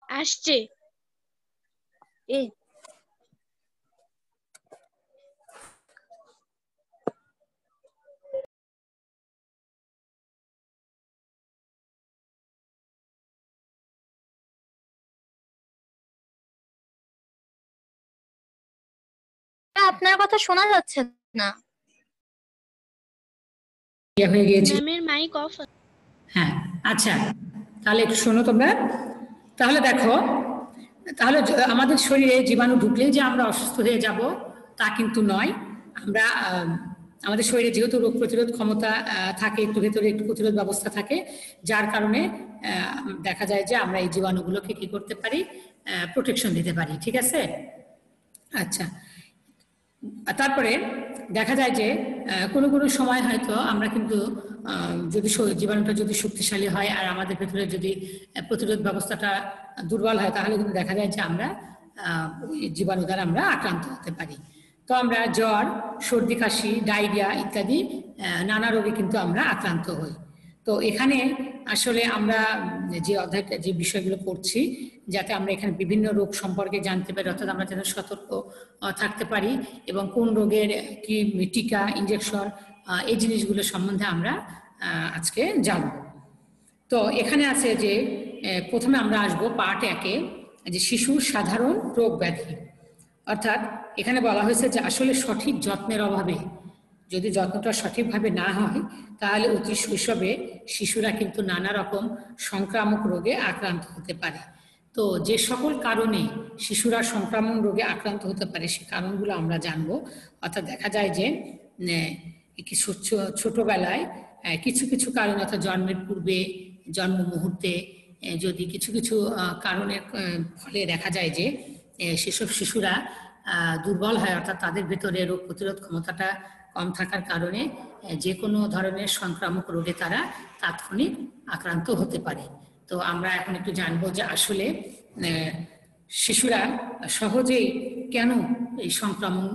আসছে। এ আপনার কথা শোনা যাচ্ছে না। হয়ে গিয়েছে ম্যামের মাইক অফ। হ্যাঁ, আচ্ছা, তাহলে একটু শোনো তোমরা। তাহলে দেখো, তাহলে আমাদের শরীরে জীবাণু ঢুকলেই যে আমরা অসুস্থ হয়ে যাব তা কিন্তু নয়। আমরা আমাদের শরীরে যেহেতু রোগ প্রতিরোধ ক্ষমতা থাকে, একটু ভেতরে একটু প্রতিরোধ ব্যবস্থা থাকে, যার কারণে দেখা যায় যে আমরা এই জীবাণুগুলোকে কি করতে পারি, প্রোটেকশন দিতে পারি। ঠিক আছে? আচ্ছা, তারপরে দেখা যায় যে কোনো কোনো সময় হয়তো আমরা কিন্তু যদি জীবাণুটা যদি শক্তিশালী হয় আর আমাদের ভেতরে যদি প্রতিরোধ ব্যবস্থাটা দুর্বল হয়, তাহলে কিন্তু দেখা যায় যে আমরা ওই জীবাণু দ্বারা আমরা আক্রান্ত হতে পারি। তো আমরা জ্বর, সর্দি কাশি, ডায়রিয়া ইত্যাদি নানা রোগে কিন্তু আমরা আক্রান্ত হই। তো এখানে আসলে আমরা যে অধ্যায়টা যে বিষয়গুলো পড়ছি, যাতে আমরা এখানে বিভিন্ন রোগ সম্পর্কে জানতে পারি, অর্থাৎ আমরা যেন সতর্ক থাকতে পারি এবং কোন রোগের কি টিকা, ইঞ্জেকশন, এই জিনিসগুলো সম্বন্ধে আমরা আজকে জানব। তো এখানে আছে যে প্রথমে আমরা আসবো পার্ট 1-এ, যে শিশুর সাধারণ রোগ ব্যাধি। অর্থাৎ এখানে বলা হয়েছে যে আসলে সঠিক যত্নের অভাবে, যদি যত্নটা সঠিকভাবে না হয়, তাহলে অতি শৈশবে শিশুরা কিন্তু নানা রকম সংক্রামক রোগে আক্রান্ত হতে পারে। তো যে সকল কারণে শিশুরা সংক্রামক রোগে আক্রান্ত হতে পারে সে কারণগুলো আমরা জানবো। অর্থাৎ দেখা যায় যে ছোটবেলায় কিছু কিছু কারণ, অর্থাৎ জন্মের পূর্বে, জন্ম মুহূর্তে যদি কিছু কিছু কারণের ফলে দেখা যায় যে সেসব শিশুরা দুর্বল হয়, অর্থাৎ তাদের ভেতরে রোগ প্রতিরোধ ক্ষমতাটা কম থাকার কারণে যে কোনো ধরনের সংক্রামক রোগে তারা তাৎক্ষণিক আক্রান্ত হতে পারে। তো আমরা এখন একটু জানবো যে আসলে শিশুরা সহজেই কেন এই সংক্রামক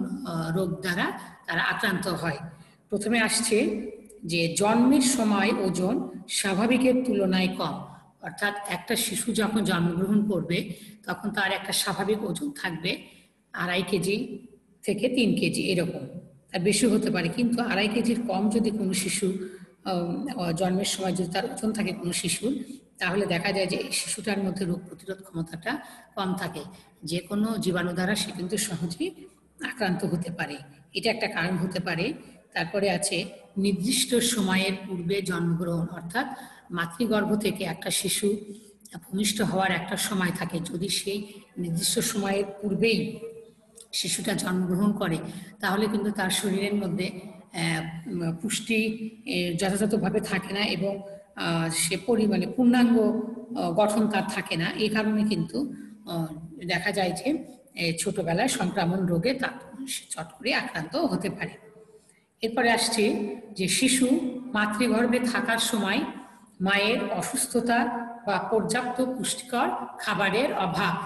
রোগ দ্বারা তারা আক্রান্ত হয়। প্রথমে আসছে যে জন্মের সময় ওজন স্বাভাবিকের তুলনায় কম। অর্থাৎ একটা শিশু যখন জন্মগ্রহণ করবে তখন তার একটা স্বাভাবিক ওজন থাকবে 2.5 কেজি থেকে 3 কেজি, এরকম। তার বেশি হতে পারে, কিন্তু 2.5 কেজির কম যদি কোনো শিশু জন্মের সময় যদি তার ওজন থাকে কোনো শিশুর, তাহলে দেখা যায় যে এই শিশুটার মধ্যে রোগ প্রতিরোধ ক্ষমতাটা কম থাকে, যে কোনো জীবাণু দ্বারা সে কিন্তু সহজেই আক্রান্ত হতে পারে। এটা একটা কারণ হতে পারে। তারপরে আছে নির্দিষ্ট সময়ের পূর্বে জন্মগ্রহণ, অর্থাৎ মাতৃগর্ভ থেকে একটা শিশু ভূমিষ্ঠ হওয়ার একটা সময় থাকে, যদি সেই নির্দিষ্ট সময়ের পূর্বেই শিশুটা জন্মগ্রহণ করে তাহলে কিন্তু তার শরীরের মধ্যে পুষ্টি যথাযথভাবে থাকে না এবং সে পরিমাণে পূর্ণাঙ্গ গঠন তার থাকে না। এই কারণে কিন্তু দেখা যায় যে ছোটবেলায় সংক্রমণ রোগে তার চট করে আক্রান্ত হতে পারে। এরপরে আসছে যে শিশু মাতৃগর্ভে থাকার সময় মায়ের অসুস্থতা বা পর্যাপ্ত পুষ্টিকর খাবারের অভাব।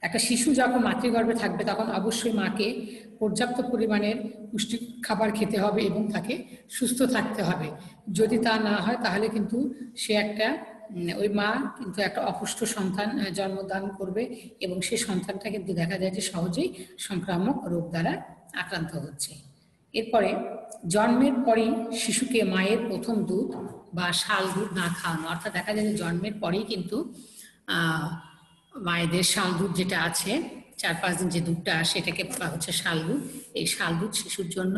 একটা শিশু যখন মাতৃগর্ভে থাকবে তখন অবশ্যই মাকে পর্যাপ্ত পরিমাণের পুষ্টি খাবার খেতে হবে এবং তাকে সুস্থ থাকতে হবে। যদি তা না হয় তাহলে কিন্তু সে একটা ওই মা কিন্তু একটা অপুষ্ট সন্তান জন্মদান করবে এবং সেই সন্তানটা কিন্তু দেখা যায় যে সহজেই সংক্রামক রোগ দ্বারা আক্রান্ত হচ্ছে। এরপরে জন্মের পরেই শিশুকে মায়ের প্রথম দুধ বা শাল দুধ না খাওয়ানো, অর্থাৎ দেখা যায় যে জন্মের পরেই কিন্তু মায়েদের শাল দুধ যেটা আছে 4-5 দিন যে দুধটা আসে এটাকে বলা হচ্ছে শাল দুধ। এই শাল দুধ শিশুর জন্য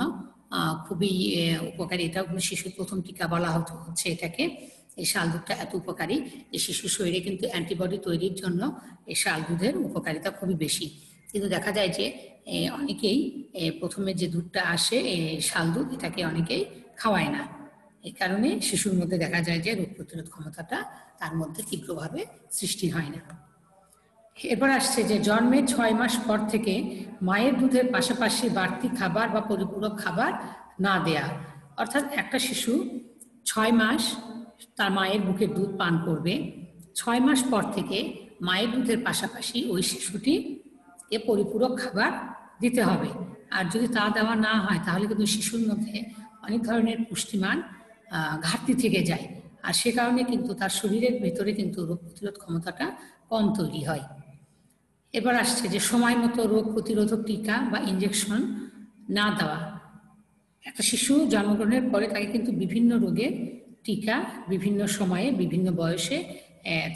খুবই উপকারী। এটাও শিশুর প্রথম টিকা বলা হচ্ছে এটাকে। এই শাল দুধটা এত উপকারী যে শিশুর শরীরে কিন্তু অ্যান্টিবডি তৈরির জন্য এই শাল দুধের উপকারিতা খুবই বেশি। কিন্তু দেখা যায় যে অনেকেই প্রথমে যে দুধটা আসে শাল দুধ এটাকে অনেকেই খাওয়ায় না। এই কারণে শিশুর মধ্যে দেখা যায় যে রোগ প্রতিরোধ ক্ষমতাটা তার মধ্যে তীব্রভাবে সৃষ্টি হয় না। এরপর আসছে যে জন্মের 6 মাস পর থেকে মায়ের দুধের পাশাপাশি বাড়তি খাবার বা পরিপূরক খাবার না দেয়া। অর্থাৎ একটা শিশু 6 মাস তার মায়ের বুকের দুধ পান করবে, 6 মাস পর থেকে মায়ের দুধের পাশাপাশি ওই শিশুটি এ পরিপূরক খাবার দিতে হবে। আর যদি তা দেওয়া না হয় তাহলে কিন্তু শিশুর মধ্যে অনেক ধরনের পুষ্টিমান ঘাটতি থেকে যায়। আর সে কারণে কিন্তু তার শরীরের ভেতরে কিন্তু রোগ প্রতিরোধ ক্ষমতাটা কম তৈরি হয়। এবার আসছে যে সময় মতো রোগ প্রতিরোধক টিকা বা ইনজেকশন না দেওয়া। একটা শিশু জন্মগ্রহণের পরে তাকে কিন্তু বিভিন্ন রোগের টিকা বিভিন্ন সময়ে বিভিন্ন বয়সে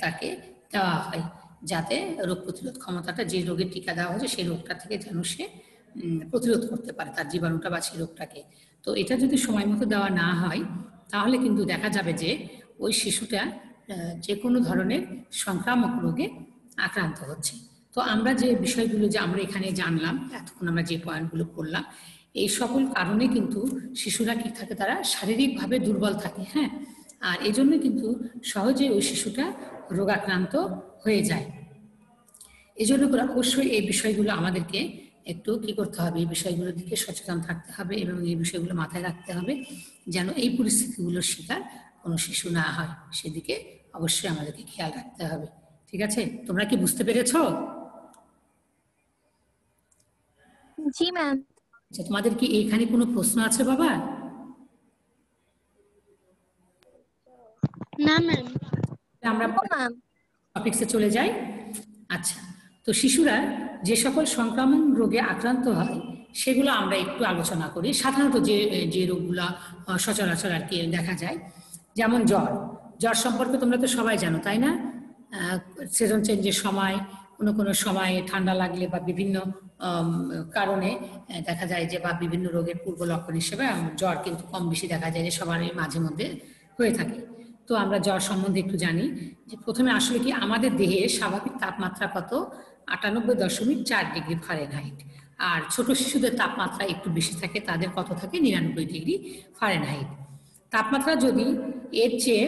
তাকে দেওয়া হয়, যাতে রোগ প্রতিরোধ ক্ষমতাটা, যে রোগের টিকা দেওয়া হয়েছে সেই রোগটা থেকে যেন সে প্রতিরোধ করতে পারে তার জীবাণুটা বা সেই রোগটাকে। তো এটা যদি সময় মতো দেওয়া না হয় তাহলে কিন্তু দেখা যাবে যে ওই শিশুটা যে কোনো ধরনের সংক্রামক রোগে আক্রান্ত হচ্ছে। তো আমরা যে বিষয়গুলো যে আমরা এখানে জানলাম, এতক্ষণ আমরা যে পয়েন্টগুলো পড়লাম, এই সকল কারণে কিন্তু শিশুরা কি থাকে, তারা শারীরিকভাবে দুর্বল থাকে। হ্যাঁ, আর এই জন্য কিন্তু সহজে ওই শিশুটা রোগাক্রান্ত হয়ে যায়। এই জন্য করে অবশ্যই এই বিষয়গুলো আমাদেরকে একটু কি করতে হবে, এই বিষয়গুলোর দিকে সচেতন থাকতে হবে এবং এই বিষয়গুলো মাথায় রাখতে হবে যেন এই পরিস্থিতিগুলোর শিকার কোনো শিশু না হয়, সেদিকে অবশ্যই আমাদেরকে খেয়াল রাখতে হবে। ঠিক আছে, তোমরা কি বুঝতে পেরেছো? জি ম্যাম। আচ্ছা, তোমাদের কি এইখানে কোনো প্রশ্ন আছে বাবা? না ম্যাম। আমরা ম্যাম। টপিকসে চলে যাই। আচ্ছা, তো শিশুরা যে সকল সংক্রমণ রোগে আক্রান্ত হয় সেগুলো আমরা একটু আলোচনা করি। সাধারণত যে যে রোগগুলো সচরাচর আর কি দেখা যায়, যেমন জ্বর। জ্বর সম্পর্কে তোমরা তো সবাই জানো, তাই না? সিজন চেঞ্জের সময় কোনো সময় ঠান্ডা লাগলে বা বিভিন্ন কারণে দেখা যায় যে, বা বিভিন্ন রোগের পূর্ব লক্ষণ হিসেবে জ্বর কিন্তু কম বেশি দেখা যায় যে সবারই মাঝে মধ্যে হয়ে থাকে। তো আমরা জ্বর সম্বন্ধে একটু জানি যে প্রথমে আসলে কি আমাদের দেহে স্বাভাবিক তাপমাত্রা কত, 98.4 ডিগ্রি ফারেনহাইট। আর ছোট শিশুদের তাপমাত্রা একটু বেশি থাকে, তাদের কত থাকে, 99 ডিগ্রি ফারেনহাইট। তাপমাত্রা যদি এর চেয়ে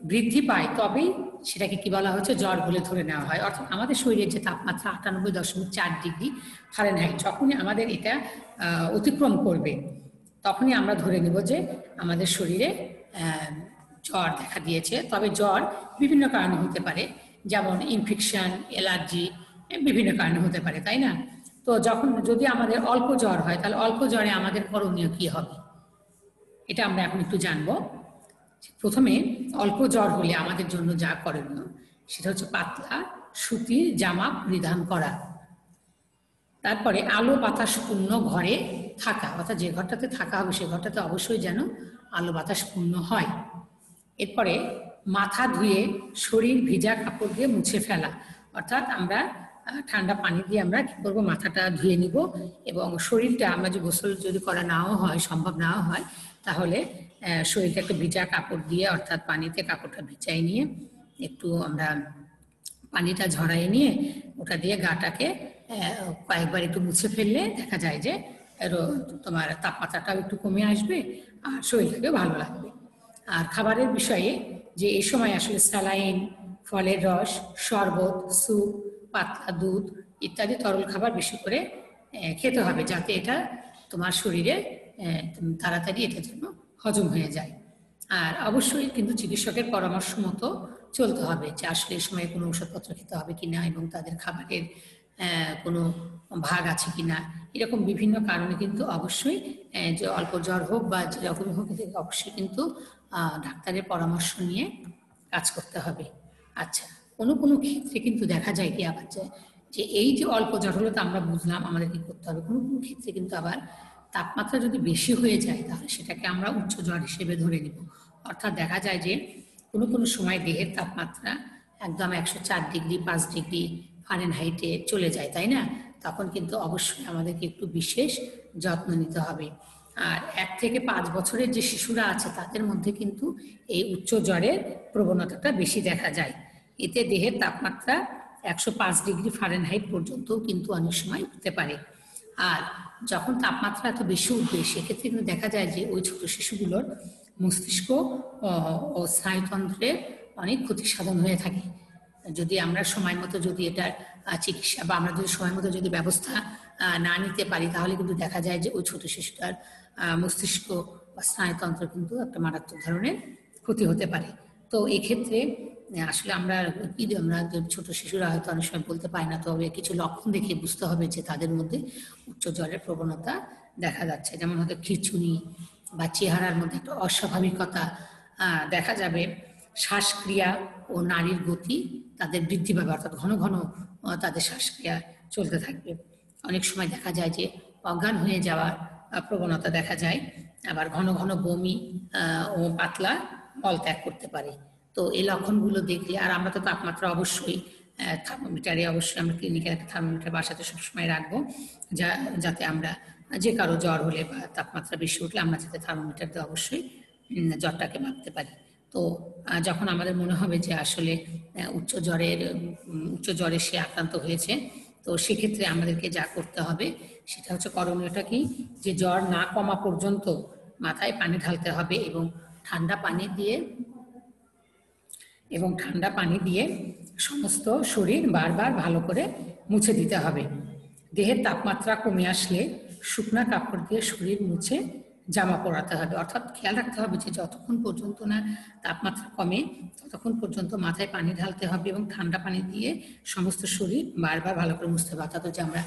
বৃদ্ধি পায় তবেই সেটাকে কি বলা হচ্ছে, জ্বর বলে ধরে নেওয়া হয়। অর্থাৎ আমাদের শরীরের যে তাপমাত্রা 98.4 ডিগ্রি ফারেনহাইট, যখনই আমাদের এটা অতিক্রম করবে তখনই আমরা ধরে নেব যে আমাদের শরীরে জ্বর দেখা দিয়েছে। তবে জ্বর বিভিন্ন কারণে হতে পারে, যেমন ইনফেকশন, অ্যালার্জি, বিভিন্ন কারণে হতে পারে, তাই না? তো যদি আমাদের অল্প জ্বর হয় তাহলে অল্প জ্বরে আমাদের করণীয় কি হবে, এটা আমরা এখন একটু জানবো। প্রথমে অল্প জ্বর হলে আমাদের জন্য যা করণীয় সেটা হচ্ছে পাতলা সুতির জামা পরিধান করা। তারপরে আলো বাতাসপূর্ণ ঘরে থাকা, অর্থাৎ যে ঘরটাতে থাকা হবে সে ঘরটাতে অবশ্যই যেন আলো বাতাসপূর্ণ হয়। এরপরে মাথা ধুয়ে শরীর ভিজা কাপড় দিয়ে মুছে ফেলা, অর্থাৎ আমরা ঠান্ডা পানি দিয়ে আমরা কি করবো, মাথাটা ধুয়ে নিব এবং শরীরটা আমরা যে গোসল যদি করা নাও হয়, সম্ভব নাও হয়, তাহলে শরীরটা একটু ভিজা কাপড় দিয়ে, অর্থাৎ পানিতে কাপড়টা ভিজাই নিয়ে একটু আমরা পানিটা ঝরাই নিয়ে ওটা দিয়ে গাটাকে কয়েকবার একটু মুছে ফেললে দেখা যায় যে তোমার তাপমাত্রাটাও একটু কমে আসবে আর শরীরটাকেও ভালো লাগবে। আর খাবারের বিষয়ে যে এই সময় আসলে স্যালাইন, ফলের রস, শরবত, স্যুপ, পাতলা দুধ ইত্যাদি তরল খাবার বেশি করে খেতে হবে, যাতে এটা তোমার শরীরে তাড়াতাড়ি এটা যেন হজম হয়ে যায়। আর অবশ্যই কিন্তু চিকিৎসকের পরামর্শ মতো চলতে হবে যে আসলে এই সময় কোনো ওষুধপত্র খেতে হবে কিনা এবং তাদের খাবারের কোনো ভাগ আছে কিনা, এরকম বিভিন্ন কারণে কিন্তু অবশ্যই যে অল্প জ্বর হোক বা যেরকমই হোক, অবশ্যই কিন্তু ডাক্তারের পরামর্শ নিয়ে কাজ করতে হবে। আচ্ছা, কোনো ক্ষেত্রে কিন্তু দেখা যায় কি আবার যে এই যে অল্প জ্বর হলো তো আমরা বুঝলাম আমাদের কি করতে হবে, কোনো ক্ষেত্রে কিন্তু আবার তাপমাত্রা যদি বেশি হয়ে যায় তাহলে সেটাকে আমরা উচ্চ জ্বর হিসেবে ধরে নিব। অর্থাৎ দেখা যায় যে কোনো সময় দেহের তাপমাত্রা একদম 104 ডিগ্রি 5 ডিগ্রি ফারেনহাইটে চলে যায়, তাই না? তখন কিন্তু অবশ্যই আমাদেরকে একটু বিশেষ যত্ন নিতে হবে। আর 1 থেকে 5 বছরের যে শিশুরা আছে তাদের মধ্যে কিন্তু এই উচ্চ জ্বরের প্রবণতাটা বেশি দেখা যায়। এতে দেহের তাপমাত্রা 105 ডিগ্রি ফারেনহাইট পর্যন্তও কিন্তু অনেক সময় উঠতে পারে। আর যখন তাপমাত্রা এত বেশি উঠবে সেক্ষেত্রে কিন্তু দেখা যায় যে ওই ছোট শিশুগুলোর মস্তিষ্ক ও স্নায়ুতন্ত্রের অনেক ক্ষতি সাধন হয়ে থাকে। যদি আমরা সময় মতো যদি এটার চিকিৎসা বা আমরা যদি সময় মতো যদি ব্যবস্থা না নিতে পারি তাহলে কিন্তু দেখা যায় যে ওই ছোট শিশুটার মস্তিষ্ক বা স্নায়ুতন্ত্র কিন্তু একটা মারাত্মক ধরনের ক্ষতি হতে পারে। তো এক্ষেত্রে আসলে আমরা ছোট শিশুরা হয়তো অনেক সময় বলতে পারে না, তবে কিছু লক্ষণ দেখে বুঝতে হবে যে তাদের মধ্যে উচ্চ জ্বরের প্রবণতা দেখা যাচ্ছে। যেমন হয়তো খিঁচুনি বা চেহারার মধ্যে একটা অস্বাভাবিকতা দেখা যাবে, শ্বাসক্রিয়া ও নাড়ির গতি তাদের বৃদ্ধি পাবে, অর্থাৎ ঘন ঘন তাদের শ্বাসক্রিয়া চলতে থাকবে। অনেক সময় দেখা যায় যে অজ্ঞান হয়ে যাওয়ার প্রবণতা দেখা যায়, আবার ঘন ঘন বমি ও পাতলা মলত্যাগ করতে পারে। তো এই লক্ষণগুলো দেখলে, আর আমরা তো তাপমাত্রা অবশ্যই থার্মোমিটারে, অবশ্যই আমরা ক্লিনিকের একটা থার্মোমিটার বাসাতে সবসময় রাখবো, যাতে আমরা যে কারো জ্বর হলে বা তাপমাত্রা বেশি উঠলে আমরা যাতে থার্মোমিটার দিয়ে অবশ্যই জ্বরটাকে মাপতে পারি। তো যখন আমাদের মনে হবে যে আসলে উচ্চ জ্বরে সে আক্রান্ত হয়েছে, তো সেক্ষেত্রে আমাদেরকে যা করতে হবে সেটা হচ্ছে, করণীয়টা কি, যে জ্বর না কমা পর্যন্ত মাথায় পানি ঢালতে হবে এবং ঠান্ডা পানি দিয়ে সমস্ত শরীর বারবার ভালো করে মুছে দিতে হবে। দেহের তাপমাত্রা কমে আসলে শুকনা কাপড় দিয়ে শরীর মুছে জামা পরাতে হবে। অর্থাৎ খেয়াল রাখতে হবে যে যতক্ষণ পর্যন্ত না তাপমাত্রা কমে ততক্ষণ পর্যন্ত মাথায় পানি ঢালতে হবে এবং ঠান্ডা পানি দিয়ে সমস্ত শরীর বারবার ভালো করে মুছতে হবে। অর্থাৎ যে আমরা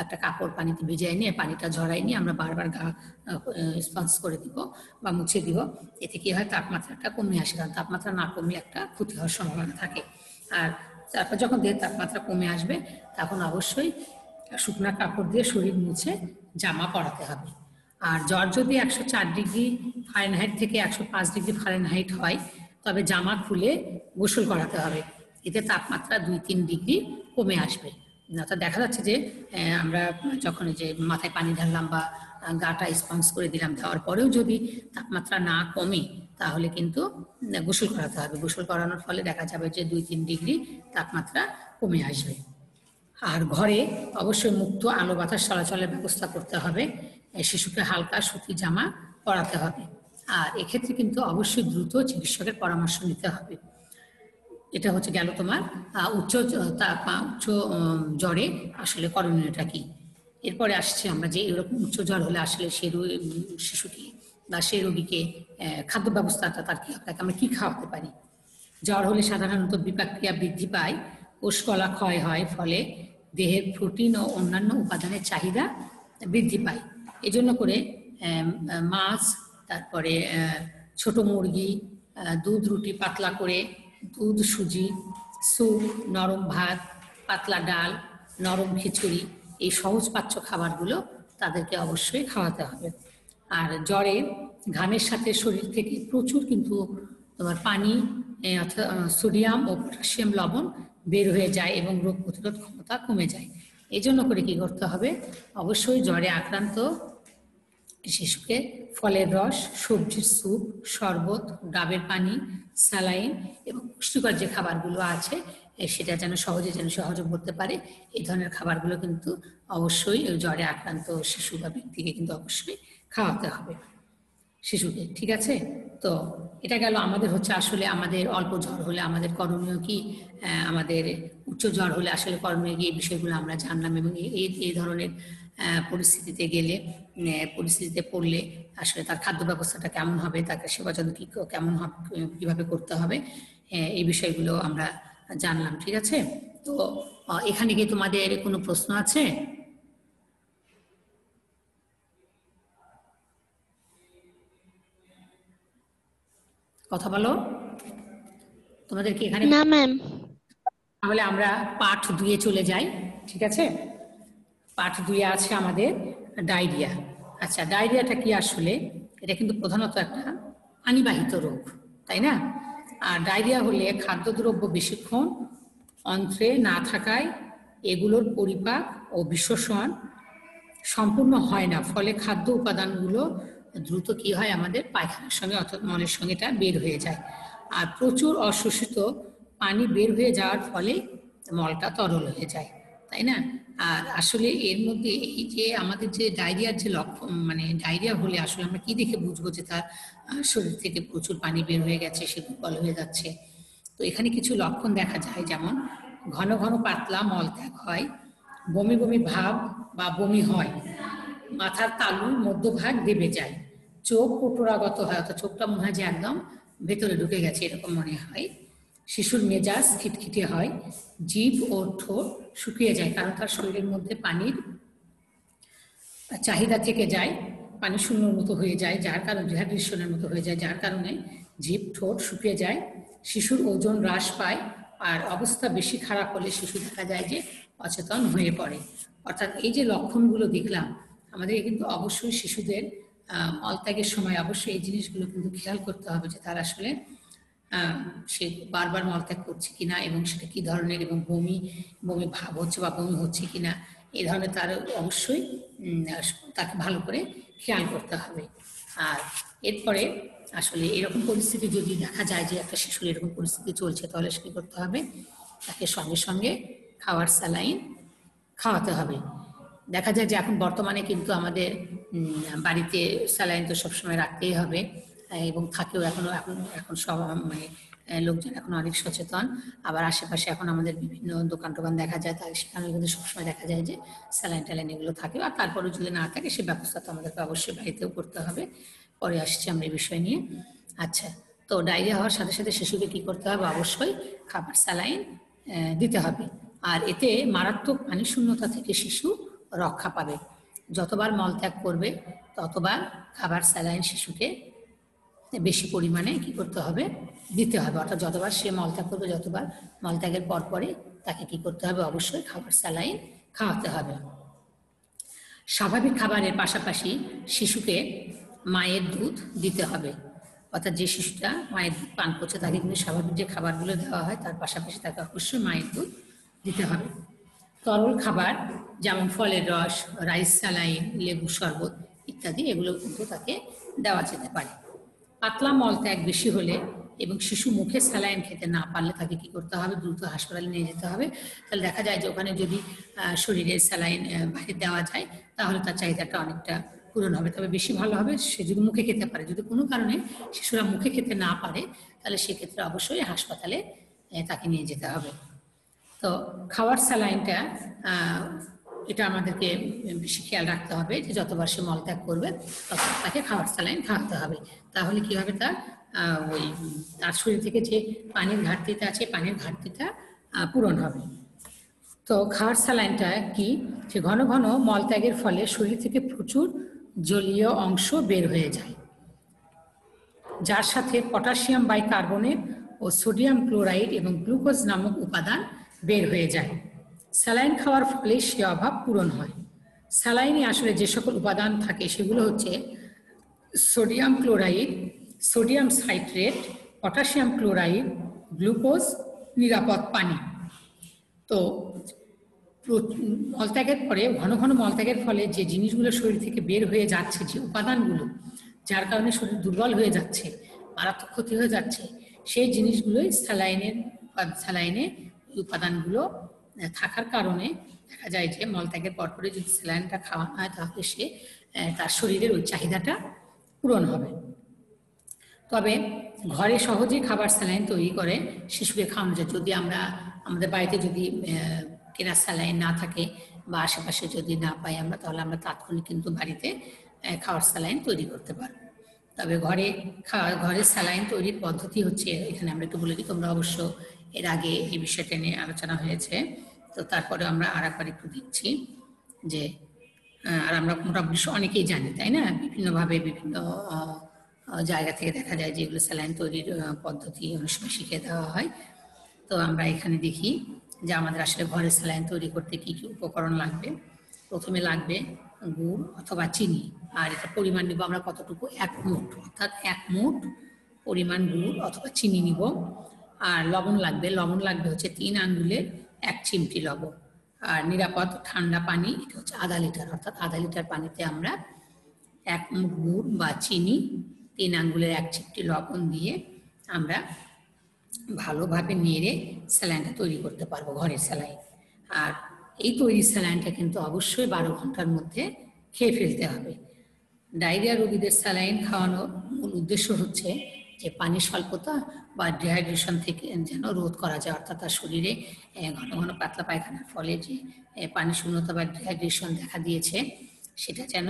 একটা কাপড় পানিতে ভিজাই নিয়ে পানিটা ঝরাই নিয়ে আমরা বারবার গা স্পঞ্জ করে দিব বা মুছে দিব, এতে কি হয়, তাপমাত্রাটা কমে আসে। কারণ তাপমাত্রা না কমলে একটা ক্ষতি হওয়ার সম্ভাবনা থাকে। আর তারপর যখন দেহের তাপমাত্রা কমে আসবে তখন অবশ্যই শুকনা কাপড় দিয়ে শরীর মুছে জামা পরাতে হবে। আর জ্বর যদি 104 ডিগ্রি ফারেনহাইট থেকে 105 ডিগ্রি ফারেনহাইট হয় তবে জামা খুলে গোসল করাতে হবে, এতে তাপমাত্রা 2-3 ডিগ্রি কমে আসবে। অর্থাৎ দেখা যাচ্ছে যে আমরা যখন যে মাথায় পানি ঢাললাম বা গাটা স্পঞ্জ করে দিলাম, দেওয়ার পরেও যদি তাপমাত্রা না কমে তাহলে কিন্তু গোসল করাতে হবে। গোসল করানোর ফলে দেখা যাবে যে 2-3 ডিগ্রি তাপমাত্রা কমে আসবে। আর ঘরে অবশ্যই মুক্ত আলো বাতাস চলাচলের ব্যবস্থা করতে হবে। শিশুকে হালকা সুতি জামা পরাতে হবে। আর এক্ষেত্রে কিন্তু অবশ্যই দ্রুত চিকিৎসকের পরামর্শ নিতে হবে। এটা হচ্ছে গেল তোমার উচ্চ জ্বরে আসলে করণীয়টা কি। এরপরে আসছে আমরা যে এরকম উচ্চ জ্বর হলে আসলে সেই শিশুটি বা সেই রোগীকে খাদ্য ব্যবস্থাটা তার কি হবে, আমরা কি খাওয়াতে পারি। জ্বর হলে সাধারণত বিপাকক্রিয়া বৃদ্ধি পায়, কোষকলা ক্ষয় হয়, ফলে দেহের প্রোটিন ও অন্যান্য উপাদানের চাহিদা বৃদ্ধি পায়। এজন্য করে মাছ, তারপরে ছোট মুরগি, দুধ রুটি পাতলা করে, দুধ সুজি, স্যুপ, নরম ভাত, পাতলা ডাল, নরম খিচুড়ি, এই সহজ পাচ্য খাবারগুলো তাদেরকে অবশ্যই খাওয়াতে হবে। আর জ্বরে ঘামের সাথে শরীর থেকে প্রচুর কিন্তু তোমার পানি, অর্থাৎ সোডিয়াম ও পটাশিয়াম লবণ বের হয়ে যায় এবং রোগ প্রতিরোধ ক্ষমতা কমে যায়। এই জন্য করে কি করতে হবে, অবশ্যই জ্বরে আক্রান্ত শিশুকে ফলের রস, সবজির স্যুপ, শরবত, ডাবের পানি, স্যালাইন এবং পুষ্টিকর যে খাবারগুলো আছে সেটা যেন সহজে হজম করতে পারে, এই ধরনের খাবারগুলো কিন্তু অবশ্যই জ্বরে আক্রান্ত শিশু বা ব্যক্তিকে কিন্তু অবশ্যই খাওয়াতে হবে শিশুকে। ঠিক আছে, তো এটা গেল আমাদের হচ্ছে আসলে আমাদের অল্প জ্বর হলে আমাদের করণীয় কি, আমাদের উচ্চ জ্বর হলে আসলে করণীয় কি, এই বিষয়গুলো আমরা জানলাম। এবং এই ধরনের পরিস্থিতিতে পড়লে আসলে তার খাদ্য ব্যবস্থাটা কেমন হবে, তাকে সেবা যত্ন কেমন হবে, কিভাবে করতে হবে, এই বিষয়গুলো আমরা জানলাম। ঠিক আছে, তো এখানে কি তোমাদের কোনো প্রশ্ন আছে? কথা বলো, তোমাদের কি এখানে? না ম্যাম। তাহলে আমরা পাঠ 2-এ চলে যাই। ঠিক আছে, পাঠ 2-এ আছে আমাদের ডায়রিয়া। আচ্ছা, ডায়রিয়াটা কি আসলে? এটা কিন্তু প্রধানত একটা পানিবাহিত রোগ, তাই না? আর ডায়রিয়া হলে খাদ্যদ্রব্য বেশিক্ষণ অন্ত্রে না থাকায় এগুলোর পরিপাক ও বিশ্বসন সম্পূর্ণ হয় না, ফলে খাদ্য উপাদানগুলো দ্রুত কি হয়, আমাদের পায়খানার সঙ্গে অর্থাৎ মলের সঙ্গে এটা বের হয়ে যায়। আর প্রচুর অশোষিত পানি বের হয়ে যাওয়ার ফলে মলটা তরল হয়ে যায়, তাই না? আর আসলে এর মধ্যে এই যে আমাদের যে ডায়রিয়ার যে লক্ষণ, মানে ডায়রিয়া হলে আসলে আমরা কি দেখে বুঝবো যে তার শরীর থেকে প্রচুর পানি বের হয়ে গেছে, সে দুর্বল হয়ে যাচ্ছে? তো এখানে কিছু লক্ষণ দেখা যায়, যেমন ঘন ঘন পাতলা মলত্যাগ হয়, বমি বমি ভাব বা বমি হয়, মাথার তালু মধ্যভাগ দেবে যায়, চোখ কোটরাগত হয়, অর্থাৎ চোখটা মনে হয় যে একদম ভেতরে ঢুকে গেছে এরকম মনে হয়, শিশুর মেজাজ খিটখিটে হয়, জিভ ও ঠোঁট শুকিয়ে যায়, কারণ তার শরীরের মধ্যে পানির চাহিদা থেকে যায়, পানি শূন্যর মতো হয়ে যায়, যার কারণে ডিহাইড্রেশনের মতো হয়ে যায়, যার কারণে জিভ ঠোঁট শুকিয়ে যায়, শিশুর ওজন হ্রাস পায়, আর অবস্থা বেশি খারাপ হলে শিশু দেখা যায় যে অচেতন হয়ে পড়ে। অর্থাৎ এই যে লক্ষণগুলো দেখলাম, আমাদের কিন্তু অবশ্যই শিশুদের মলত্যাগের সময় অবশ্যই এই জিনিসগুলো কিন্তু খেয়াল করতে হবে যে তারা আসলে সে বারবার মলত্যাগ করছে কিনা এবং সেটা কি ধরনের, এবং বমি বমি ভাব হচ্ছে বা বমি হচ্ছে কিনা, এই ধরনের তার অবশ্যই তাকে ভালো করে খেয়াল করতে হবে। আর এরপরে আসলে এরকম পরিস্থিতি যদি দেখা যায় যে একটা শিশুর এরকম পরিস্থিতি চলছে, তাহলে কী করতে হবে, তাকে সঙ্গে সঙ্গে খাওয়ার স্যালাইন খাওয়াতে হবে। দেখা যায় যে এখন বর্তমানে কিন্তু আমাদের বাড়িতে স্যালাইন তো সবসময় রাখতেই হবে এবং থাকেও এখনো। এখন সব মানে লোকজন এখন অনেক সচেতন। আবার আশেপাশে এখন আমাদের বিভিন্ন দোকান টোকান দেখা যায়, তাই সেখানে কিন্তু সবসময় দেখা যায় যে স্যালাইন ট্যালাইন এগুলো থাকে। আর তারপরেও যদি না থাকে সে ব্যবস্থা তো আমাদেরকে অবশ্যই বাড়িতেও করতে হবে। পরে আসছি আমরা এই বিষয় নিয়ে। আচ্ছা, তো ডায়রিয়া হওয়ার সাথে সাথে শিশুকে কি করতে হবে, অবশ্যই খাবার স্যালাইন দিতে হবে। আর এতে মারাত্মক পানি শূন্যতা থেকে শিশু রক্ষা পাবে। যতবার মলত্যাগ করবে ততবার খাবার স্যালাইন শিশুকে বেশি পরিমাণে কি করতে হবে, দিতে হবে। অর্থাৎ যতবার সে মলত্যাগ করবে, যতবার মলত্যাগের পরপরই তাকে কি করতে হবে, অবশ্যই খাবার স্যালাইন খাওয়াতে হবে। স্বাভাবিক খাবারের পাশাপাশি শিশুকে মায়ের দুধ দিতে হবে। অর্থাৎ যে শিশুটা মায়ের দুধ পান করছে তাকে কিন্তু স্বাভাবিক যে খাবারগুলো দেওয়া হয় তার পাশাপাশি তাকে অবশ্যই মায়ের দুধ দিতে হবে। তরল খাবার যেমন ফলের রস, রাইস স্যালাইন, লেবু শরবত ইত্যাদি এগুলো কিন্তু তাকে দেওয়া যেতে পারে। পাতলা মলত্যাগ বেশি হলে এবং শিশু মুখে স্যালাইন খেতে না পারলে তাকে কি করতে হবে, দ্রুত হাসপাতালে নিয়ে যেতে হবে। তাহলে দেখা যায় যে ওখানে যদি শরীরে স্যালাইন বাইরে দেওয়া যায় তাহলে তার চাহিদাটা অনেকটা পূরণ হবে। তবে বেশি ভালো হবে সে যদি মুখে খেতে পারে। যদি কোনো কারণে শিশুরা মুখে খেতে না পারে তাহলে সেক্ষেত্রে অবশ্যই হাসপাতালে তাকে নিয়ে যেতে হবে। তো খাওয়ার স্যালাইনটা এটা আমাদেরকে বেশি খেয়াল রাখতে হবে যে যতবার সে মলত্যাগ করবে ততবার তাকে খাওয়ার স্যালাইন খাওয়াতে হবে। তাহলে কী হবে, তার শরীর থেকে যে পানির ঘাটতিটা আছে পানির ঘাটতিটা পূরণ হবে। তো খাওয়ার স্যালাইনটা কি, যে ঘন ঘন মলত্যাগের ফলে শরীর থেকে প্রচুর জলীয় অংশ বের হয়ে যায়, যার সাথে পটাশিয়াম বাইকার্বনেট ও সোডিয়াম ক্লোরাইড এবং গ্লুকোজ নামক উপাদান বের হয়ে যায়। স্যালাইন খাওয়ার ফলে সে অভাব পূরণ হয়। স্যালাইনে আসলে যে সকল উপাদান থাকে সেগুলো হচ্ছে sodium chloride, sodium citrate, potassium chloride, glucose, নিরাপদ পানি। তো মলত্যাগের পরে ঘন ঘন মলত্যাগের ফলে যে জিনিসগুলো শরীর থেকে বের হয়ে যাচ্ছে, যে উপাদানগুলো যার কারণে শরীর দুর্বল হয়ে যাচ্ছে, মারাত্মক ক্ষতি হয়ে যাচ্ছে, সেই জিনিসগুলোই স্যালাইনে উপাদানগুলো থাকার কারণে দেখা যায় যে মলত্যাগের পরপরে যদি স্যালাইনটা খাওয়ানো হয় তাহলে সে তার শরীরের ওই চাহিদাটা পূরণ হবে। তবে ঘরে সহজেই খাবার স্যালাইন তৈরি করে শিশুকে খাওয়ানো যায়। যদি আমরা আমাদের বাড়িতে যদি কেনা স্যালাইন না থাকে বা আশেপাশে যদি না পাই আমরা, তাহলে আমরা তাৎক্ষণিক কিন্তু বাড়িতে খাওয়ার স্যালাইন তৈরি করতে পারবো। তবে ঘরে স্যালাইন তৈরির পদ্ধতি হচ্ছে, এখানে আমরা একটু বলে দিই, তোমরা অবশ্য এর আগে এই বিষয়টা নিয়ে আলোচনা হয়েছে, তো তারপরে আমরা আর একবার একটু দেখছি যে, আর আমরা মোটামুটি অনেকেই জানি তাই না, বিভিন্নভাবে বিভিন্ন জায়গা থেকে দেখা যায় যে এগুলো স্যালাইন তৈরির পদ্ধতি অনেক সময় শিখে দেওয়া হয়। তো আমরা এখানে দেখি যে আমাদের আসলে ঘরে স্যালাইন তৈরি করতে কী কী উপকরণ লাগবে। প্রথমে লাগবে গুড় অথবা চিনি, আর এটা পরিমাণ নিব আমরা কতটুকু, 1 মুঠ, অর্থাৎ 1 মুঠ পরিমাণ গুড় অথবা চিনি নিব। আর লবণ লাগবে হচ্ছে 3 আঙ্গুলের 1 চিমটি লবণ। আর নিরাপদ ঠান্ডা পানি, এটা হচ্ছে আধা লিটার, অর্থাৎ আধা লিটার পানিতে আমরা 1 মুঠ গুড় বা চিনি, 3 আঙ্গুলের 1 চিমটি লবণ দিয়ে আমরা ভালোভাবে নেড়ে স্যালাইনটা তৈরি করতে পারবো, ঘরের স্যালাইন। আর এই তৈরি স্যালাইনটা কিন্তু অবশ্যই 12 ঘন্টার মধ্যে খেয়ে ফেলতে হবে। ডায়রিয়া রোগীদের স্যালাইন খাওয়ানোর মূল উদ্দেশ্য হচ্ছে যে পানি স্বল্পতা বা ডিহাইড্রেশন থেকে যেন রোধ করা যায়, অর্থাৎ তার শরীরে ঘন ঘন পাতলা পায়খানার ফলে যে পানি শূন্যতা বা ডিহাইড্রেশন দেখা দিয়েছে সেটা যেন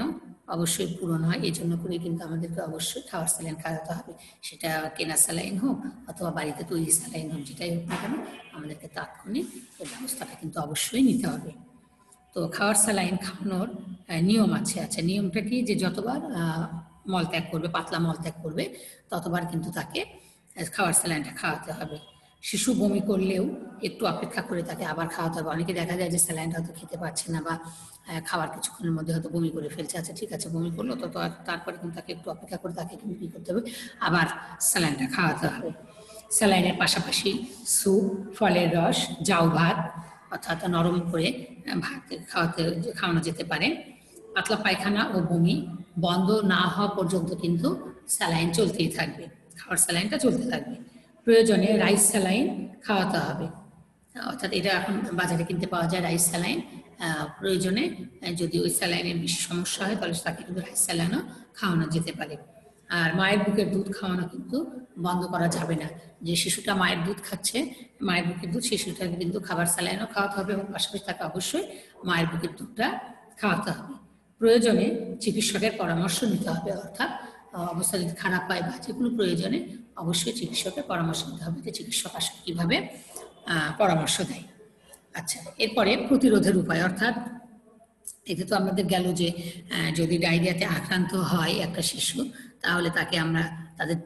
অবশ্যই পূরণ হয়। এই জন্য করে কিন্তু আমাদেরকে অবশ্যই খাওয়ার স্যালাইন খাওয়াতে হবে, সেটা কেনা স্যালাইন হোক অথবা বাড়িতে তৈরি স্যালাইন হোক, যেটাই হোক না কেন আমাদেরকে তাৎক্ষণিক এই ব্যবস্থাটা কিন্তু অবশ্যই নিতে হবে। তো খাওয়ার স্যালাইন খাওয়ানোর নিয়ম আছে। আচ্ছা, নিয়মটা কি, যে যতবার মলত্যাগ করবে, পাতলা মলত্যাগ করবে, ততবার কিন্তু তাকে খাওয়ার স্যালাইনটা খাওয়াতে হবে। শিশু বমি করলেও একটু অপেক্ষা করে তাকে আবার খাওয়াতে হবে। অনেকে দেখা যায় যে স্যালাইনটা হয়তো খেতে পারছে না বা খাবার কিছুক্ষণের মধ্যে হয়তো বমি করে ফেলছে। আচ্ছা ঠিক আছে, বমি করলো তো তারপরে কিন্তু তাকে একটু অপেক্ষা করে তাকে কিন্তু কী করতে হবে, আবার স্যালাইনটা খাওয়াতে হবে। স্যালাইনের পাশাপাশি স্যুপ, ফলের রস, জাউ ভাত অর্থাৎ নরম করে ভাত খাওয়ানো যেতে পারে। পাতলা পায়খানা ও বমি বন্ধ না হওয়া পর্যন্ত কিন্তু স্যালাইন চলতেই থাকবে, খাওয়ার স্যালাইনটা চলতে থাকবে। প্রয়োজনে রাইস স্যালাইন খাওয়াতে হবে, অর্থাৎ এটা এখন বাজারে কিনতে পাওয়া যায় রাইস স্যালাইন। প্রয়োজনে যদি ওই স্যালাইনের বেশি সমস্যা হয় তাহলে তাকে কিন্তু রাইস স্যালাইনও খাওয়ানো যেতে পারে। আর মায়ের বুকের দুধ খাওয়ানো কিন্তু বন্ধ করা যাবে না। যে শিশুটা মায়ের দুধ খাচ্ছে, মায়ের বুকের দুধ, শিশুটাকে কিন্তু খাবার স্যালাইনও খাওয়াতে হবে এবং পাশাপাশি তাকে অবশ্যই মায়ের বুকের দুধটা খাওয়াতে হবে। প্রয়োজনে চিকিৎসকের পরামর্শ নিতে হবে, অর্থাৎ অবস্থা যদি খারাপ হয় বা যে কোনো প্রয়োজনে অবশ্যই চিকিৎসকের পরামর্শ নিতে হবে যে চিকিৎসক আসলে কীভাবে পরামর্শ দেয়। আচ্ছা, এরপরে প্রতিরোধের উপায়, অর্থাৎ এতে তো আমাদের গেল যে যদি ডায়রিয়াতে আক্রান্ত হয় একটা শিশু তাহলে তাকে আমরা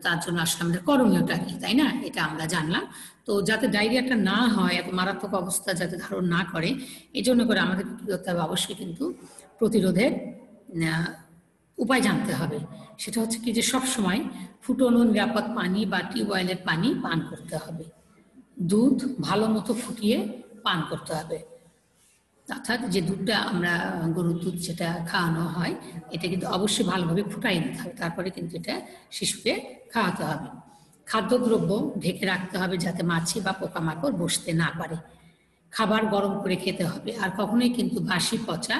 তার জন্য আসলে আমাদের করণীয়টা কি, তাই না, এটা আমরা জানলাম। তো যাতে ডায়রিয়াটা না হয়, এত মারাত্মক অবস্থা যাতে ধারণ না করে, এই জন্য করে আমাদের কী করতে হবে, অবশ্যই কিন্তু প্রতিরোধের উপায় জানতে হবে। সেটা হচ্ছে কি যে সবসময় ফুটনো নিরাপদ পানি বা টিউবওয়েলের পানি পান করতে হবে। দুধ ভালো মতো ফুটিয়ে পান করতে হবে, অর্থাৎ যে দুধটা আমরা গরুর দুধ যেটা খাওয়ানো হয় এটা কিন্তু অবশ্যই ভালোভাবে ফুটাই নিতে হবে, তারপরে কিন্তু এটা শিশুকে খাওয়াতে হবে। খাদ্যদ্রব্য ঢেকে রাখতে হবে যাতে মাছি বা পোকামাকড় বসতে না পারে। খাবার গরম করে খেতে হবে, আর কখনোই কিন্তু বাসি পচা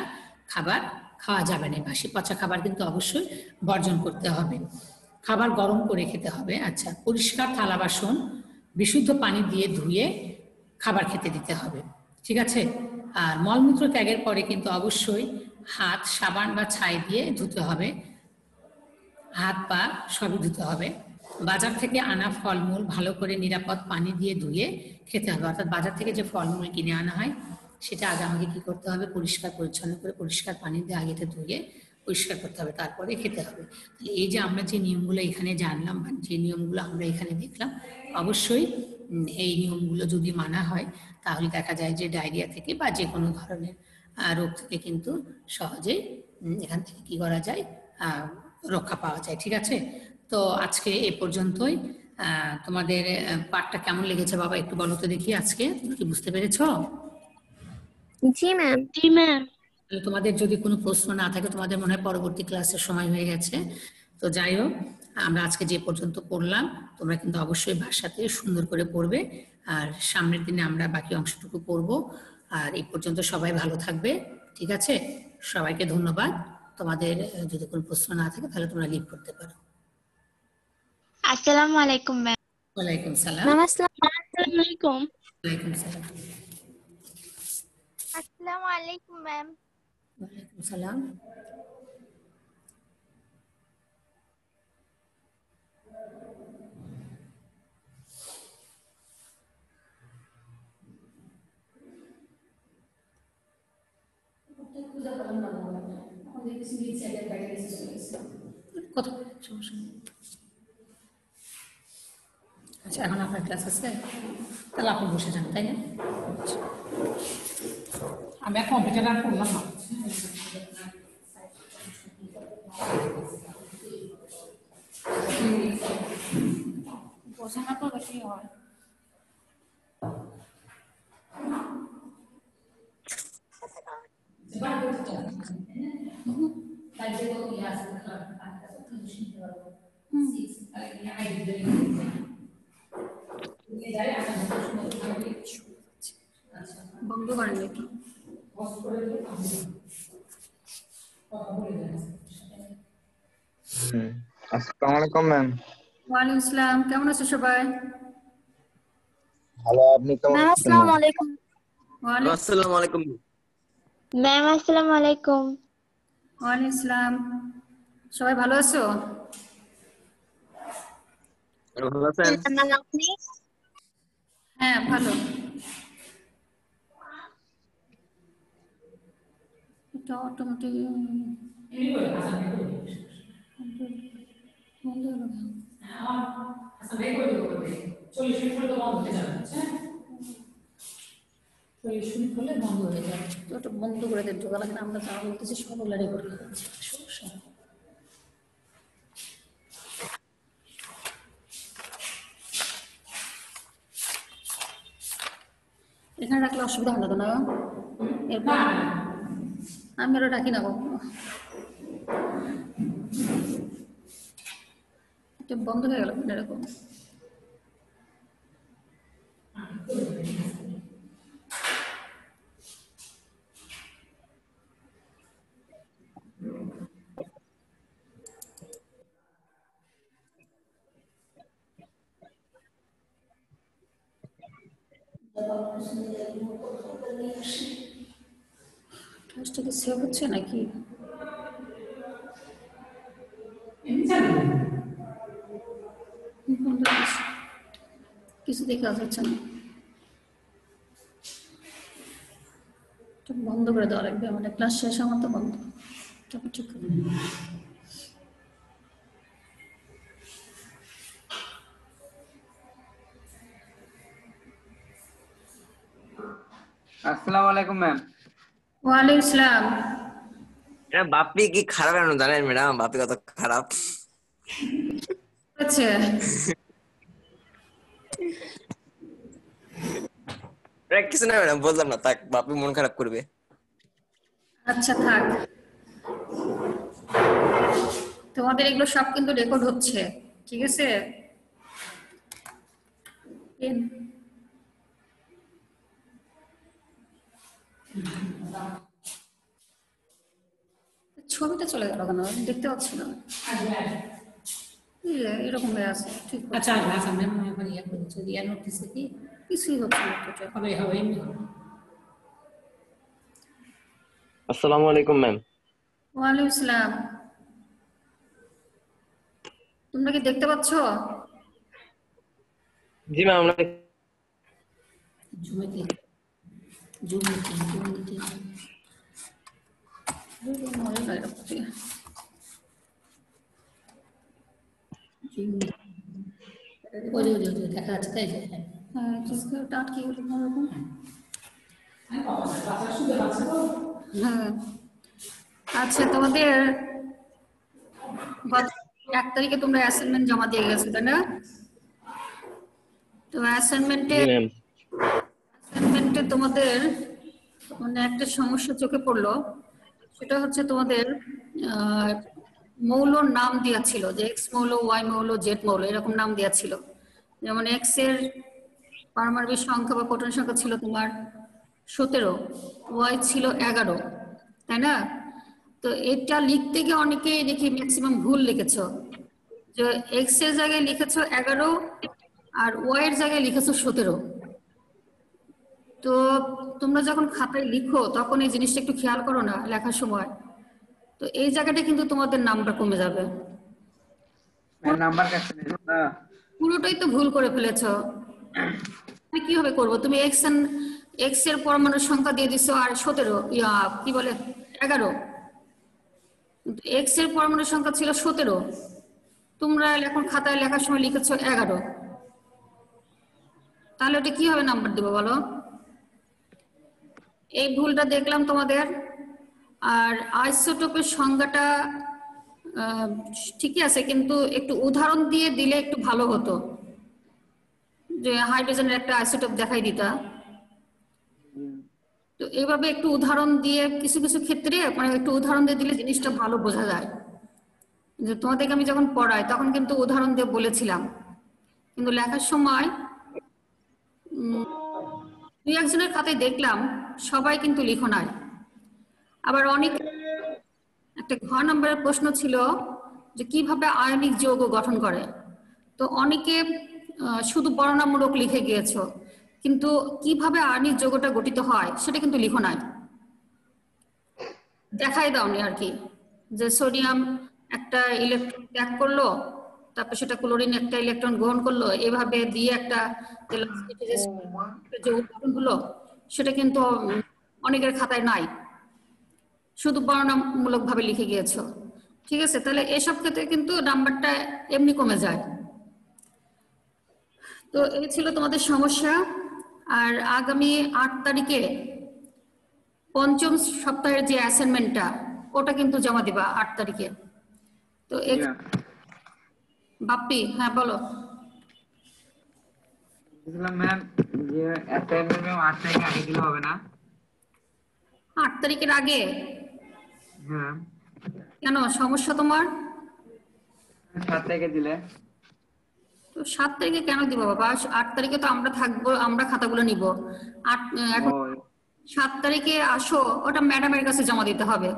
খাবার খাওয়া যাবে না, বাসি পচা খাবার কিন্তু অবশ্যই বর্জন করতে হবে। খাবার গরম করে খেতে হবে। আচ্ছা, পরিষ্কার থালা বাসন বিশুদ্ধ পানি দিয়ে ধুয়ে খাবার খেতে দিতে হবে, ঠিক আছে। আর মলমূত্র ত্যাগের পরে কিন্তু অবশ্যই হাত সাবান বা ছাই দিয়ে ধুতে হবে, হাত পা সবই ধুতে হবে। বাজার থেকে আনা ফলমূল ভালো করে নিরাপদ পানি দিয়ে ধুয়ে খেতে হবে, অর্থাৎ বাজার থেকে যে ফলমূল কিনে আনা হয় সেটা আগে আমাকে কী করতে হবে, পরিষ্কার পরিচ্ছন্ন করে পরিষ্কার পানি দিয়ে আগে এটা ধুয়ে পরিষ্কার করতে হবে, তারপরে খেতে হবে। এই যে আমরা যে নিয়মগুলো এখানে জানলাম বা যে নিয়মগুলো আমরা এখানে দেখলাম, অবশ্যই এই নিয়মগুলো যদি মানা হয় তাহলে দেখা যায় যে ডায়রিয়া থেকে বা যে কোনো ধরনের রোগ থেকে কিন্তু সহজেই এখান থেকে কী করা যায়, রক্ষা পাওয়া যায়, ঠিক আছে। তো আজকে এ পর্যন্তই। তোমাদের পাঠটা কেমন লেগেছে বাবা একটু বলো তো দেখি, আজকে তুমি কি বুঝতে পেরেছো? জি ম্যাম। জি ম্যাম। তোমাদের যদি কোনো প্রশ্ন না থাকে, তোমাদের মনে হয় পরবর্তী ক্লাসের সময় হয়ে গেছে, তো যাই হোক আমরা আজকে যে পর্যন্ত পড়লাম তোমরা কিন্তু অবশ্যই ভাষাতে সুন্দর করে পড়বে, আর সামনের দিনে আমরা বাকি অংশটুকু পড়বো। আর এই পর্যন্ত সবাই ভালো থাকবে, ঠিক আছে। সবাইকে ধন্যবাদ। তোমাদের যদি কোনো প্রশ্ন না থাকে তাহলে তোমরা লিভ করতে পারো। আসসালামু আলাইকুম ম্যাম। ওয়ালাইকুম সালাম। ম্যাম আসসালামু আলাইকুম। ওয়ালাইকুম সালাম। আসসালামু আলাইকুম ম্যাম। ওয়ালাইকুম সালাম। কত সমস্যা নেই। আচ্ছা, এখন আপনার ক্লাস আছে, তাহলে আপনি বসে যান, তাই না? আমি আর কম্পিউটার আর করলাম না। বোঝানো তো বেশি হয়। বন্ধ করেন নাকি? আসসালামু আলাইকুম ম্যাম। ওয়ালাইকুম আসসালাম। কেমন আছো সবাই? ভালো, আপনি কেমন ম্যাম আছেন? আসসালামু আলাইকুম। আসসালামু আলাইকুম। ম্যাম আসসালামু আলাইকুম। ওয়ালাইকুম আসসালাম। সবাই ভালো আছো? ভালো আছেন? ম্যাম আপনি? হ্যাঁ ভালো। এটা অটোমেটিক বন্ধ হলো। করবে 40 মিনিট হলে তো বন্ধ হয়ে যাবে, হ্যাঁ 40 মিনিট হলে বন্ধ হয়ে যাবে। তো ওটা বন্ধ করে দেন, ঢোকা লাগে না, আমরা যা বলতেছি সব ওলা রেকর্ড করছি, সমস্যা নেই। এখানে রাখলে অসুবিধা হবে না? এরপর আমি আরো রাখি না কখনো, এটা বন্ধ হয়ে গেল এরকম। ক্লাসটা কি সেভ হচ্ছে নাকি? কিছু দেখে যাচ্ছে না, বন্ধ করে দেওয়া লাগবে, আমাদের ক্লাস শেষ আমার তো বন্ধ, তারপর ঠিক করে। আসসালামু আলাইকুম ম্যাম। ওয়ালাইকুম আসসালাম। বাপি কি খারাপ কেন জানেন ম্যাডাম? বাপি কত খারাপ। আচ্ছা কিছু না ম্যাডাম, বললাম না, তাক বাপি মন খারাপ করবে। আচ্ছা থাক, তোমাদের এগুলো সব কিন্তু রেকর্ড হচ্ছে, ঠিক আছে? ছবিটা চলে গেল কেন? দেখতে পাচ্ছি না, এরকম হয়ে আছে। ঠিক আচ্ছা আচ্ছা ম্যাম, আমি এখন ইয়ে করেছি, ইয়ে নোটিসে কি কিছুই হচ্ছে না তো। হবে হবে এমনি হবে। আসসালামু আলাইকুম ম্যাম। ওয়ালাইকুম আসসালাম। তোমরা কি দেখতে পাচ্ছ? জি ম্যাম, আমরা জুমে কি জুম মিটিং দেখা যাচ্ছে, তাই যে হ্যাঁ আটকে গেল এরকম। হ্যাঁ আচ্ছা, তোমাদের গত 1 তারিখে তোমরা অ্যাসাইনমেন্ট জমা দিয়ে গেছো তাই না? তো অ্যাসাইনমেন্টে তোমাদের মানে একটা সমস্যা চোখে পড়লো, সেটা হচ্ছে তোমাদের মৌলর নাম দেওয়া ছিল, যে এক্স মৌল, ওয়াই মৌল, জেড মৌল, এরকম নাম দেওয়া ছিল। যেমন এক্স এর পারমাণবিক সংখ্যা বা প্রোটন সংখ্যা ছিল তোমার 17, ওয়াই ছিল 11, তাই না? তো এটা লিখতে গিয়ে অনেকেই দেখি ম্যাক্সিমাম ভুল লিখেছো, যে এক্স এর জায়গায় লিখেছো 11 আর ওয়াই এর জায়গায় লিখেছো 17। তো তোমরা যখন খাতায় লিখো তখন এই জিনিসটা একটু খেয়াল করো না লেখার সময়, তো এই জায়গাটা কিন্তু তোমাদের নাম্বার কমে যাবে। নাম্বার কাটছে না, পুরোটাই তো ভুল করে ফেলেছো। আমি কিভাবে করবো? তুমি এক্স এর পরমাণুর সংখ্যা দিয়ে দিছো আর 17, কি বলে 11, এক্স এর পরমাণুর সংখ্যা ছিল 17, তোমরা এখন খাতায় লেখার সময় লিখেছো 11, তাহলে ওটা কিভাবে নাম্বার দেবো বলো? এই ভুলটা দেখলাম তোমাদের। আর আইসোটোপের সংজ্ঞাটা ঠিকই আছে, কিন্তু একটু উদাহরণ দিয়ে দিলে একটু ভালো হতো, যে হাইড্রোজেনের একটা আইসোটোপ দেখাই দিতা। তো এইভাবে একটু উদাহরণ দিয়ে কিছু কিছু ক্ষেত্রে মানে একটু উদাহরণ দিয়ে দিলে জিনিসটা ভালো বোঝা যায়। যে তোমাদেরকে আমি যখন পড়াই তখন কিন্তু উদাহরণ দিয়ে বলেছিলাম, কিন্তু লেখার সময় 2-1 জনের খাতায় দেখলাম সবাই কিন্তু লিখো নাই। আবার অনেক একটা ঘ নম্বরের প্রশ্ন ছিল যে কিভাবে আয়নিক যৌগ গঠন করে, তো অনেকে শুধু বর্ণনামূলক লিখে গিয়েছো, কিন্তু কিভাবে আয়নিক যৌগটা গঠিত হয় সেটা কিন্তু লিখো নাই, দেখাই দাওনি আর কি। যে সোডিয়াম একটা ইলেকট্রন ত্যাগ করলো, তারপর সেটা ক্লোরিন একটা ইলেকট্রন গ্রহণ করলো, এভাবে দিয়ে একটা যৌগ গঠন হলো, সেটা কিন্তু অনেকের খাতায় নাই, শুধু বর্ণনামূলক ভাবে লিখে গিয়েছো। ঠিক আছে, তাহলে এসব ক্ষেত্রে কিন্তু নাম্বারটা এমনি কমে যায়। তো এই ছিল তোমাদের সমস্যা। আর আগামী 8 তারিখে পঞ্চম সপ্তাহের যে অ্যাসাইনমেন্টটা ওটা কিন্তু জমা দিবা 8 তারিখে। তো জি ম্যাম। বাপ্পি, হ্যাঁ বলো। বলছিলাম ম্যাম যে অ্যাসাইনমেন্ট ম্যাম 8 তারিখে আগে দিলে হবে না? 8 তারিখের আগে? হ্যাঁ। কেন, সমস্যা তোমার? 7 তারিখে দিলে। তো 7 তারিখে কেন দিবা বাবা? 8 তারিখে তো আমরা থাকবো, আমরা খাতাগুলো নিব। এখন ও 7 তারিখে আসো, ওটা ম্যাডামের কাছে জমা দিতে হবে।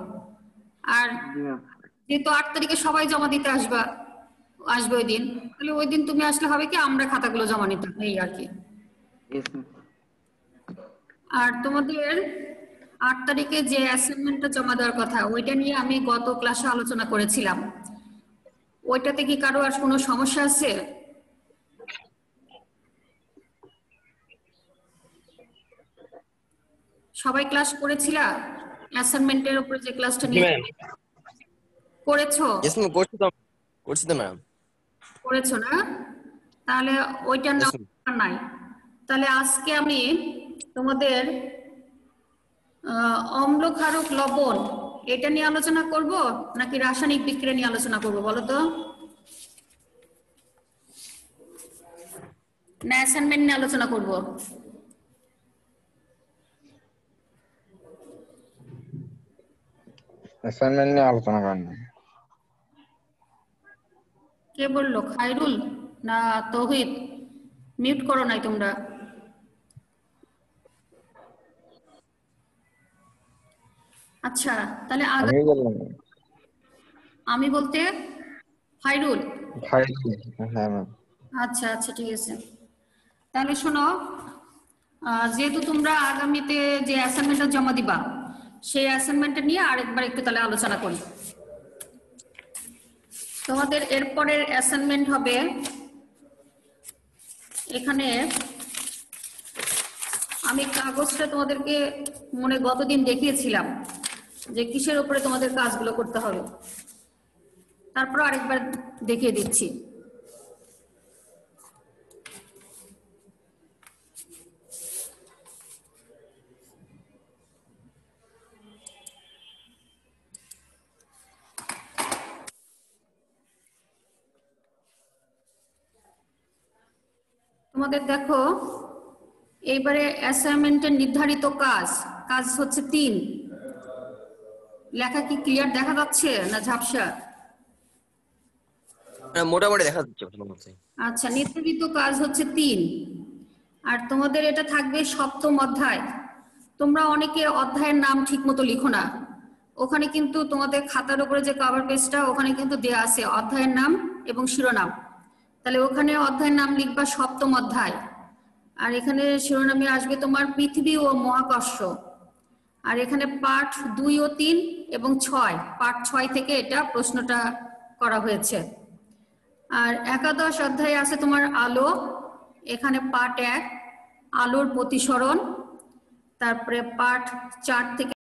আর জি ম্যাম। যেহেতু 8 তারিখে সবাই জমা দিতে আসবে ওই দিন, তাহলে ওই দিন তুমি আসলে হবে কি আমরা খাতাগুলো জমা নিতে, এই আর কি। Yes ma'am. আর তোমাদের 8 তারিখে যে অ্যাসাইনমেন্টটা জমা দেওয়ার কথা, ওইটা নিয়ে আমি গত ক্লাসে আলোচনা করেছিলাম। ওইটাতে কি কারো আর কোনো সমস্যা আছে? সবাই ক্লাস করেছিলা? অ্যাসাইনমেন্টের উপরে যে ক্লাসটা জি নিয়ে ম্যাম। করেছো? ইয়েস ম্যাম, করছি তো ম্যাম। করেছো না? তাহলে ওইটার ইয়েস ম্যাম। নাম্বার নাই। তাহলে আজকে আমি তোমাদের অম্ল ক্ষারক লবণ এটা নিয়ে আলোচনা করব নাকি রাসায়নিক বিক্রিয়া নিয়ে আলোচনা করব বলো তো? না অ্যাসাইনমেন্ট নিয়ে আলোচনা করব? অ্যাসাইনমেন্ট নিয়ে আলোচনা করেন। কে বললো, খায়রুল না তৌহিদ? মিউট করো নাই তোমরা। আচ্ছা, তাহলে আমি বললাম আমি বলতে খায়রুল? হ্যাঁ ম্যাম। আচ্ছা আচ্ছা, ঠিক আছে। তাহলে শোনো, যেহেতু তোমরা আগামীতে যে অ্যাসাইনমেন্টটা জমা দিবা, সেই অ্যাসাইনমেন্টটা নিয়ে আরেকবার একটু তাহলে আলোচনা করি। তোমাদের এরপরের অ্যাসাইনমেন্ট হবে এখানে, আমি কাগজটা তোমাদেরকে গতদিন দেখিয়েছিলাম যে কিসের উপরে তোমাদের কাজগুলো করতে হবে, তারপর আরেকবার দেখিয়ে দিচ্ছি। তোমাদের দেখো, এইবারে অ্যাসাইনমেন্টের নির্ধারিত কাজ হচ্ছে 3। লেখা কি ক্লিয়ার দেখা যাচ্ছে না ঝাপসা? মোটামুটি দেখা যাচ্ছে মোটামুটি। আচ্ছা, নির্ধারিত কাজ হচ্ছে 3। আর তোমাদের এটা থাকবে 7ম অধ্যায়। তোমরা অনেকে অধ্যায়ের নাম ঠিক মতো লিখো না। ওখানে কিন্তু তোমাদের খাতার উপরে যে কভার পেজটা, ওখানে কিন্তু দেয়া আছে অধ্যায়ের নাম এবং শিরোনাম। তাহলে ওখানে অধ্যায়ের নাম লিখবা 7ম অধ্যায়। আর এখানে শিরোনামে আসবে তোমার পৃথিবী ও মহাকর্ষ। আর এখানে পাঠ 2 ও 3 এবং 6, পাঠ 6 থেকে এটা প্রশ্নটা করা হয়েছে। আর একাদশ অধ্যায়ে আছে তোমার আলো। এখানে পাঠ 1, আলোর প্রতিসরণ। তারপরে পাঠ 4 থেকে